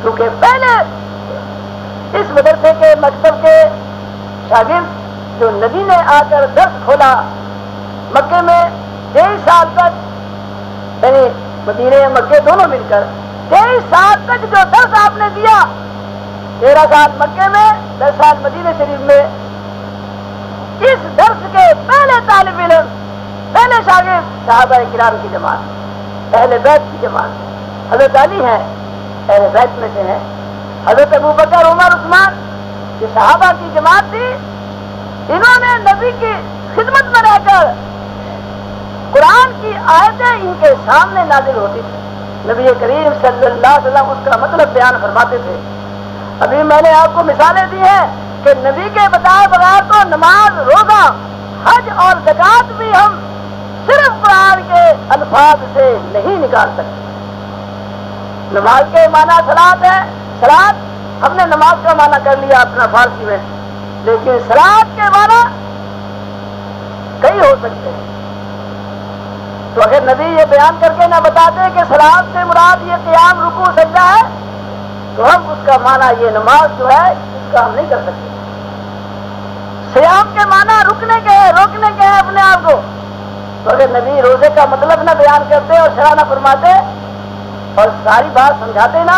کیونکہ پہلے اس مدرسے کے مکتب کے شاگرد جو نبی نے آ کر درس کھولا مکے میں 23 سال تک، یعنی مدینے مکے دونوں مل کر 23 سال تک جو درس آپ نے دیا، 13 سال مکے میں 10 سال مدینے شریف میں، اس درس کے پہلے طالب علم، پہلے شاگرد صحابہ کرام کی جماعت، اہل بیت کی جماعت، حضرت علی ہیں اہل بیت میں سے ہیں، حضرت ابو بکر عمر عثمان، یہ صحابہ کی جماعت تھی، انہوں نے نبی کی خدمت میں رہ کر قرآن کی آیتیں ان کے سامنے نازل ہوتی تھی، نبی کریم صلی اللہ علیہ وسلم اس کا مطلب بیان فرماتے تھے۔ ابھی میں نے آپ کو مثالیں دی ہیں کہ نبی کے بتائے بغیر تو نماز، روزہ، حج اور زکوٰۃ بھی ہم صرف قرآن کے الفاظ سے نہیں نکال سکتے۔ نماز کے معنی صلاۃ ہے، صلاۃ ہم نے نماز کا معنی کر لیا اپنا فارسی میں، لیکن صلاۃ کے معنی کئی ہو سکتے ہیں۔ تو اگر نبی یہ بیان کر کے نہ بتاتے کہ صلاۃ سے مراد یہ قیام، رکوع، سجدہ ہے، تو ہم اس کا معنی یہ نماز جو ہے اس کا ہم نہیں کر سکتے۔ صیام کے معنی رکنے کے ہیں، روکنے کے ہیں اپنے آپ کو، تو اگر نبی روزے کا مطلب نہ بیان کرتے اور شرح نہ فرماتے اور ساری بات سمجھاتے نہ،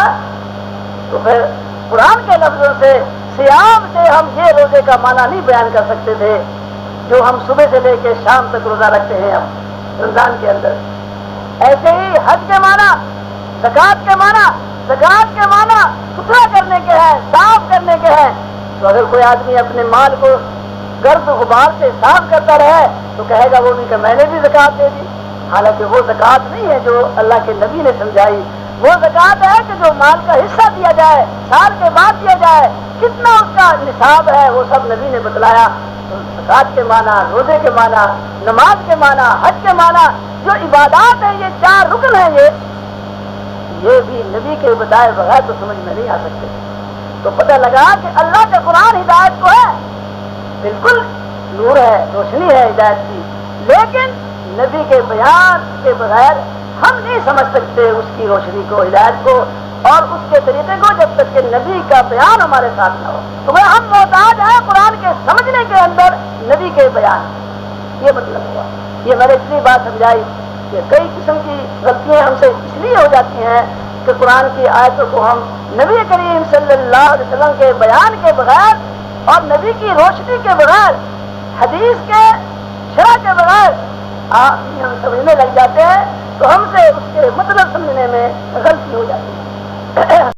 تو پھر قرآن کے لفظوں سے، صیام سے ہم یہ روزے کا معنی نہیں بیان کر سکتے تھے جو ہم صبح سے لے کے شام تک روزہ رکھتے ہیں ہم رمضان کے اندر۔ ایسے ہی حج کے معنی، زکوٰۃ کے معنی، زکوٰۃ کے معنی ستھرا کرنے کے ہیں، صاف کرنے کے ہیں، تو اگر کوئی آدمی اپنے مال کو گرد غبار سے صاف کرتا رہے تو کہے گا وہ بھی کہ میں نے بھی زکوٰۃ دے دی، حالانکہ وہ زکوٰۃ نہیں ہے جو اللہ کے نبی نے سمجھائی۔ وہ زکوٰۃ ہے کہ جو مال کا حصہ دیا جائے، سال کے بعد دیا جائے، کتنا اس کا نصاب ہے وہ سب نبی نے بتلایا۔ تو زکوٰۃ کے معنی، روزے کے معنی، نماز کے معنی، حج کے معنی، جو عبادات ہیں، یہ 4 رکن ہیں، یہ بھی نبی کے بتائے بغیر تو سمجھ میں نہیں آ سکتے۔ تو پتہ لگا کہ اللہ کا قرآن ہدایت کو ہے، بالکل نور ہے، روشنی ہے ہدایت کی، لیکن نبی کے بیان کے بغیر ہم نہیں سمجھ سکتے اس کی روشنی کو، ہدایت کو اور اس کے طریقے کو، جب تک کہ نبی کا بیان ہمارے ساتھ نہ ہو۔ تو میں ہم محتاج ہیں قرآن کے سمجھنے کے اندر نبی کے بیان، یہ مطلب ہوا۔ یہ میں نے اتنی بات سمجھائی کہ کئی قسم کی غلطیاں ہم سے اس لیے ہو جاتی ہیں کہ قرآن کی آیتوں کو ہم نبی کریم صلی اللہ علیہ وسلم کے بیان کے بغیر اور نبی کی روشنی کے بغیر، حدیث کے شرح کے بغیر ہم سمجھنے لگ جاتے ہیں، تو ہم سے اس کے مطلب سمجھنے میں غلطی ہو جاتی ہے۔